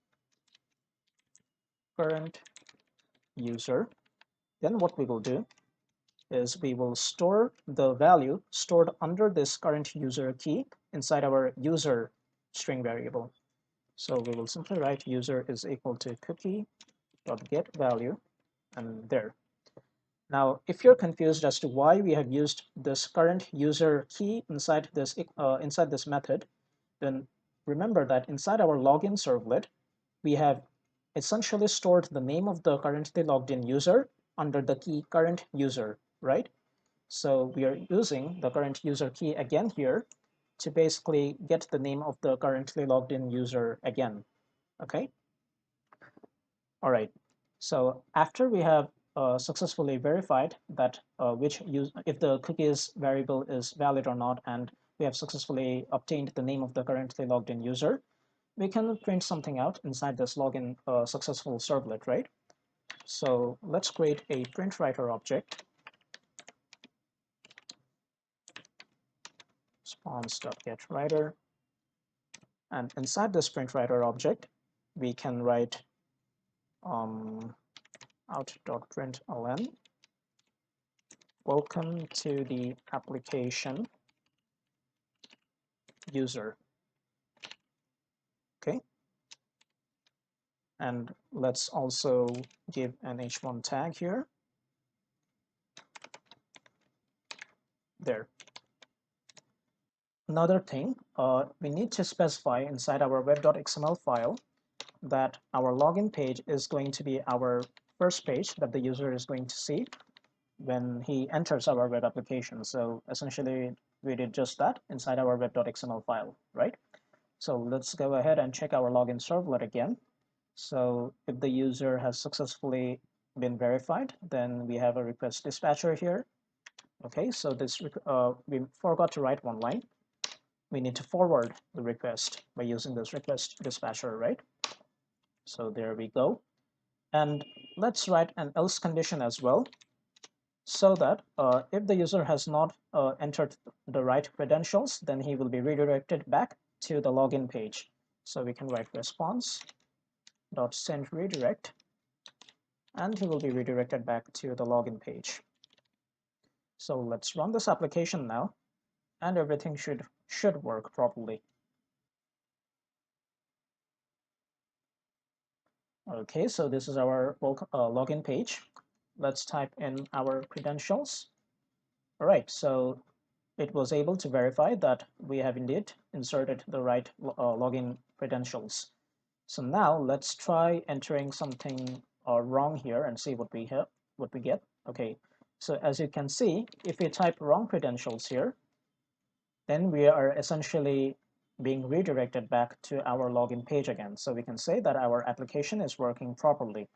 current user, then what we will do is we will store the value stored under this current user key inside our user string variable. So we will simply write user is equal to cookie dot get value, and there. Now, if you're confused as to why we have used this current user key inside this method, then remember that inside our login servlet, we have essentially stored the name of the currently logged in user under the key current user, right? So we are using the current user key again here to basically get the name of the currently logged in user again. Okay. All right. So after we have successfully verified that if the cookies variable is valid or not, and we have successfully obtained the name of the currently logged in user, we can print something out inside this login successful servlet, right? So let's create a print writer object, response.getWriter, and inside this print writer object, we can write out.println, welcome to the application user. Okay, and let's also give an h1 tag here. There. Another thing, we need to specify inside our web.xml file that our login page is going to be our first page that the user is going to see when he enters our web application. So essentially, we did just that inside our web.xml file, right? So let's go ahead and check our login servlet again. So if the user has successfully been verified, then we have a request dispatcher here. Okay, so this we forgot to write one line. We need to forward the request by using this request dispatcher, right? So there we go. And let's write an else condition as well, so that if the user has not entered the right credentials, then he will be redirected back to the login page. So we can write response.sendRedirect, and he will be redirected back to the login page. So let's run this application now, and everything should work properly. Okay, so this is our login page. Let's type in our credentials. All right, so it was able to verify that we have indeed inserted the right login credentials. So now let's try entering something wrong here and see what we get. Okay, so as you can see, if we type wrong credentials here, then we are essentially being redirected back to our login page again. So we can say that our application is working properly.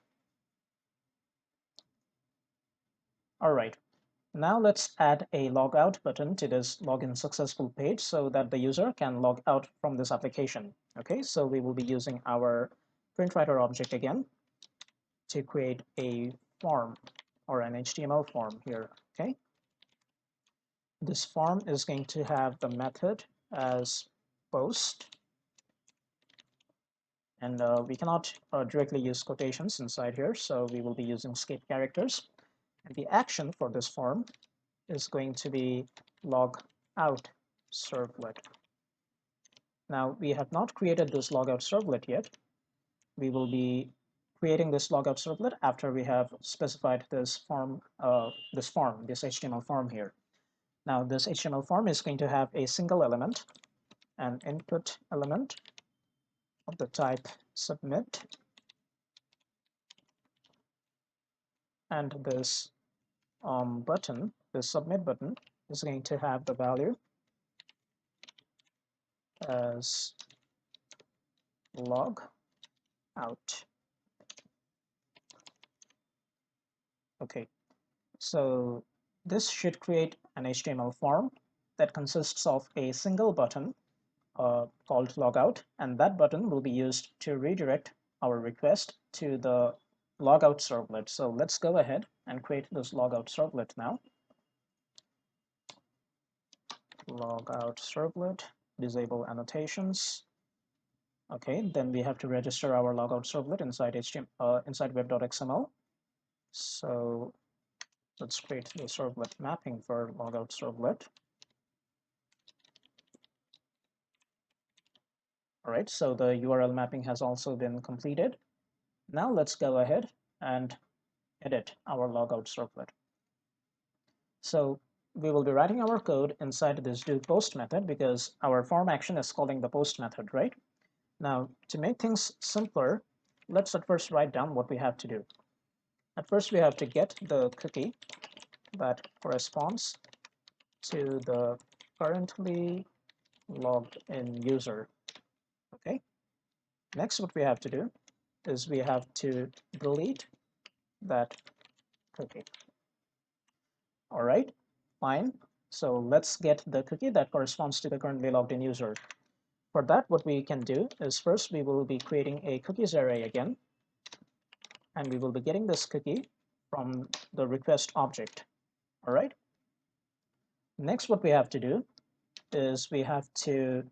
All right, now let's add a logout button to this login successful page so that the user can log out from this application. Okay, so we will be using our print writer object again to create a form or an HTML form here. Okay, this form is going to have the method as post, and we cannot directly use quotations inside here, so we will be using escape characters. And the action for this form is going to be log out servlet. Now we have not created this logout servlet yet. We will be creating this logout servlet after we have specified this form, this HTML form here. Now this HTML form is going to have a single element, an input element of the type submit, and this button, this submit button, is going to have the value as log out. Okay, so this should create an HTML form that consists of a single button called logout, and that button will be used to redirect our request to the logout servlet. So let's go ahead and create this logout servlet now. Logout servlet, disable annotations. Okay, then we have to register our logout servlet inside inside web.xml. So let's create the servlet mapping for logout servlet. All right, so the URL mapping has also been completed. Now let's go ahead and edit our logout servlet. So we will be writing our code inside this doPost method because our form action is calling the post method, right? Now, to make things simpler, let's at first write down what we have to do. At first, we have to get the cookie that corresponds to the currently logged in user. Okay. Next, what we have to do is we have to delete that cookie. All right, fine. So let's get the cookie that corresponds to the currently logged in user. For that, what we can do is first we will be creating a cookies array again, and we will be getting this cookie from the request object. All right. Next, what we have to do is we have to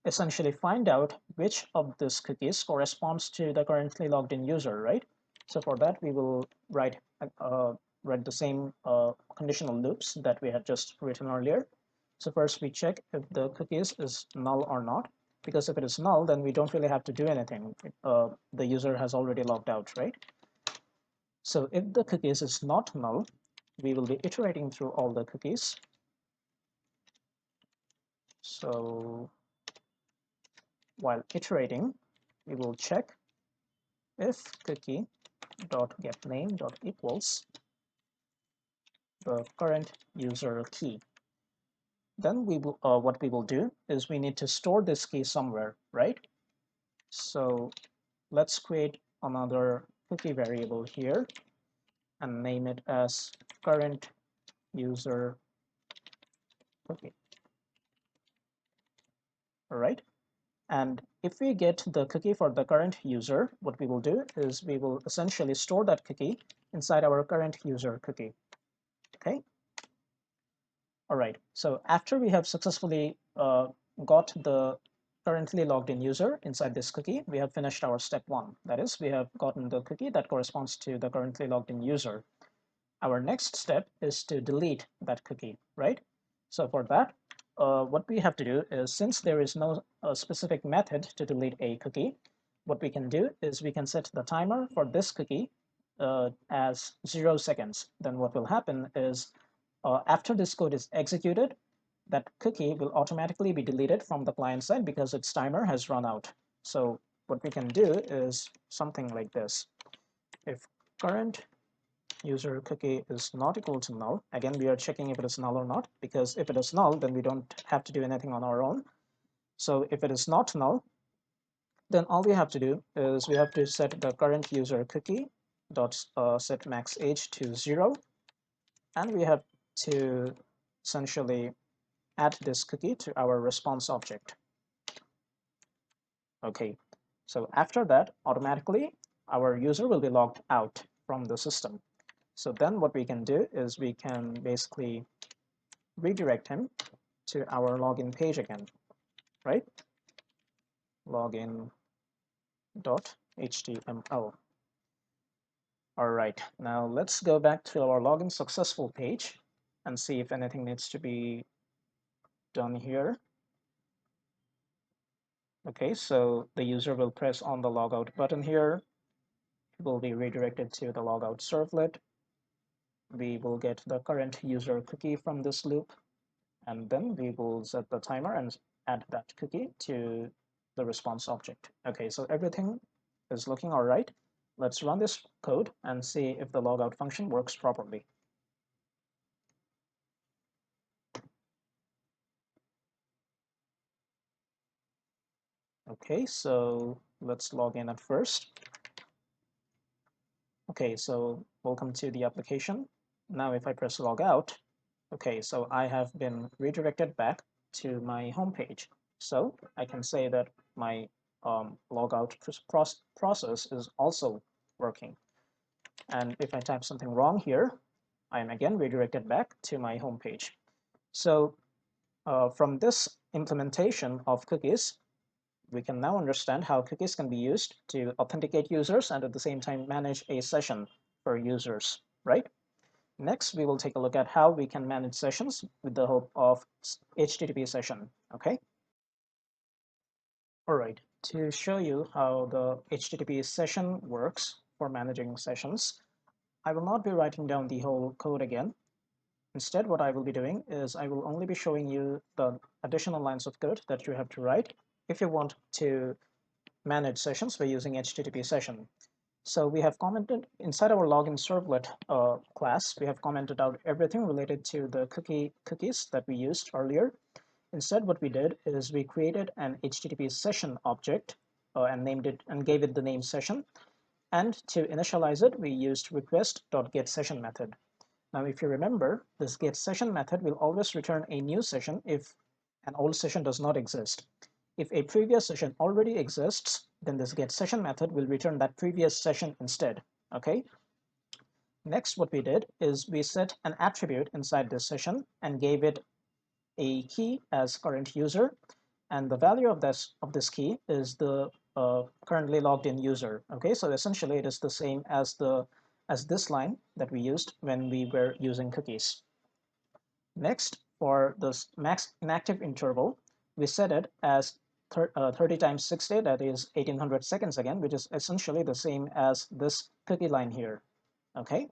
essentially find out which of these cookies corresponds to the currently logged in user, right? So for that, we will write the same conditional loops that we had just written earlier. So first we check if the cookies is null or not, because if it is null, then we don't really have to do anything. The user has already logged out, right? So if the cookies is not null, we will be iterating through all the cookies. So while iterating, we will check if cookie dot get name dot equals the current user key. Then we will what we will do is we need to store this key somewhere, right? So let's create another cookie variable here and name it as current user cookie. All right. And if we get the cookie for the current user, what we will do is we will essentially store that cookie inside our current user cookie. Okay. All right. So after we have successfully got the currently logged in user inside this cookie, we have finished our step one. That is, we have gotten the cookie that corresponds to the currently logged in user. Our next step is to delete that cookie, right? So for that, what we have to do is, since there is no specific method to delete a cookie, what we can do is we can set the timer for this cookie as 0 seconds. Then what will happen is after this code is executed, that cookie will automatically be deleted from the client side because its timer has run out. So what we can do is something like this. If current user cookie is not equal to null, again, we are checking if it is null or not, because if it is null, then we don't have to do anything on our own. So if it is not null, then all we have to do is we have to set the current user cookie dot set max age to 0, and we have to essentially add this cookie to our response object. Okay, so after that, automatically our user will be logged out from the system. So then what we can do is we can basically redirect him to our login page again, right? Login.html. All right, now let's go back to our login successful page and see if anything needs to be done here. Okay, so the user will press on the logout button here. It will be redirected to the logout servlet. We will get the current user cookie from this loop, and then we will set the timer and add that cookie to the response object. Okay, so everything is looking all right. Let's run this code and see if the logout function works properly. Okay, so let's log in at first. Okay, so welcome to the application. Now if I press log out, okay, so I have been redirected back to my home page. So I can say that my logout process is also working. And if I type something wrong here, I am again redirected back to my home page. So from this implementation of cookies, we can now understand how cookies can be used to authenticate users and at the same time manage a session for users, right? Next, we will take a look at how we can manage sessions with the help of HttpSession, okay? All right, to show you how the HttpSession works for managing sessions, I will not be writing down the whole code again. Instead, what I will be doing is I will only be showing you the additional lines of code that you have to write if you want to manage sessions by using HttpSession. So we have commented inside our login servlet class, we have commented out everything related to the cookies that we used earlier. Instead, what we did is we created an HttpSession object and named it and gave it the name session. And to initialize it, we used request.getSession method. Now, if you remember, this getSession method will always return a new session if an old session does not exist. If a previous session already exists, then this getSession method will return that previous session instead. Okay. Next, what we did is we set an attribute inside this session and gave it a key as current user, and the value of this key is the currently logged in user. Okay, so essentially it is the same as this line that we used when we were using cookies. Next, for this max inactive interval, we set it as 30 times 60, that is 1800 seconds again, which is essentially the same as this cookie line here. Okay.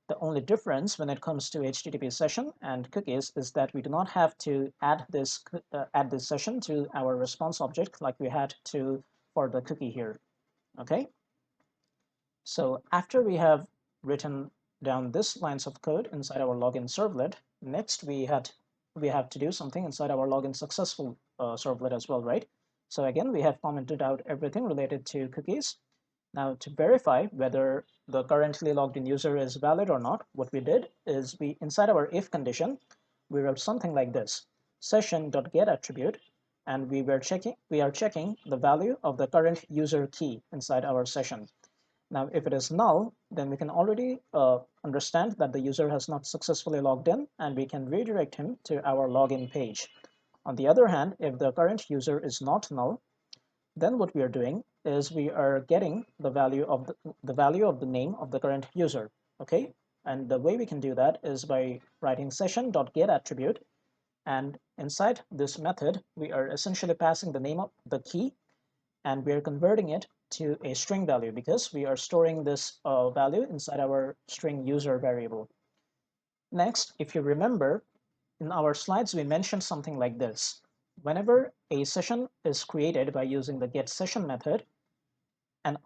The only difference when it comes to HTTP session and cookies is that we do not have to add this session to our response object like we had to for the cookie here. Okay. So after we have written down this lines of code inside our login servlet, next we have to do something inside our login successful servlet as well, right? So again, we have commented out everything related to cookies. Now, to verify whether the currently logged in user is valid or not, what we did is we, inside our if condition, we wrote something like this: session.get attribute, and we are checking the value of the current user key inside our session. Now, if it is null, then we can already understand that the user has not successfully logged in, and we can redirect him to our login page. On the other hand, if the current user is not null, then what we are doing is we are getting the value of the name of the current user. Okay, and the way we can do that is by writing session.get attribute, and inside this method we are essentially passing the name of the key, and we are converting it to a string value because we are storing this value inside our string user variable. Next, if you remember, in our slides we mentioned something like this: whenever a session is created by using the getSession method, and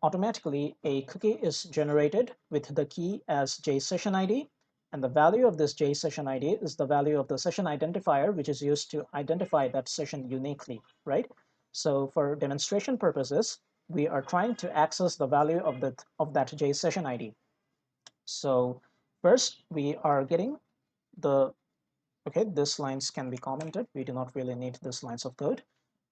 automatically a cookie is generated with the key as JSessionID, and the value of this JSessionID is the value of the session identifier, which is used to identify that session uniquely, right? So for demonstration purposes, we are trying to access the value of that JSessionID. So first we are getting the okay, this lines can be commented. We do not really need this lines of code.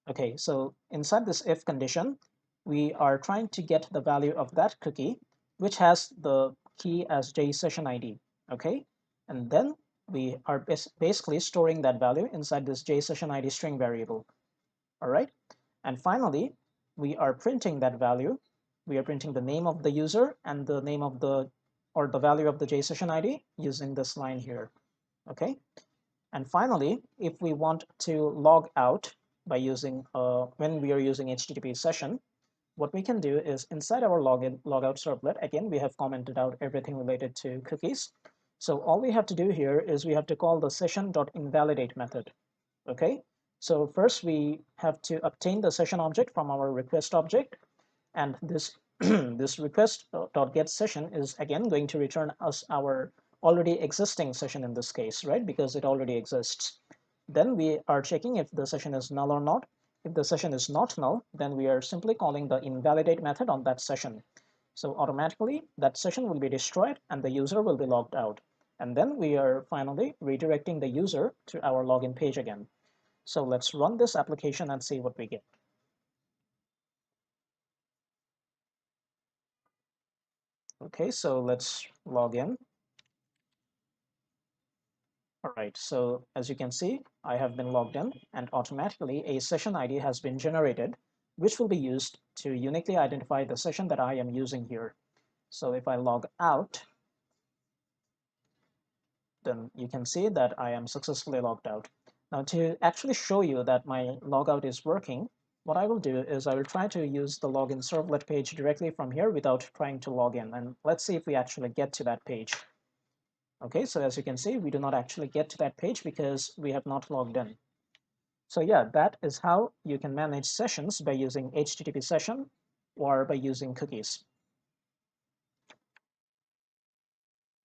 Okay, so inside this if condition, we are trying to get the value of that cookie, which has the key as JSessionID. Okay, and then we are basically storing that value inside this JSessionID string variable. All right, and finally, we are printing that value. We are printing the name of the user and the name of the value of the JSessionID using this line here. Okay. And finally, if we want to log out by using when we are using HttpSession, what we can do is inside our logout servlet, again, we have commented out everything related to cookies. So all we have to do here is we have to call the session.invalidate method. Okay, so first we have to obtain the session object from our request object, and this this request.getSession is again going to return us our already existing session in this case, right? Because it already exists. Then we are checking if the session is null or not. If the session is not null, then we are simply calling the invalidate method on that session. So automatically that session will be destroyed and the user will be logged out. And then we are finally redirecting the user to our login page again. So let's run this application and see what we get. Okay, so let's log in. All right, so as you can see, I have been logged in, and automatically a session ID has been generated, which will be used to uniquely identify the session that I am using here. So if I log out, then you can see that I am successfully logged out. Now, to actually show you that my logout is working, what I will do is I will try to use the login servlet page directly from here without trying to log in. And let's see if we actually get to that page. Okay, so as you can see, we do not actually get to that page because we have not logged in. So yeah, that is how you can manage sessions by using HttpSession or by using cookies.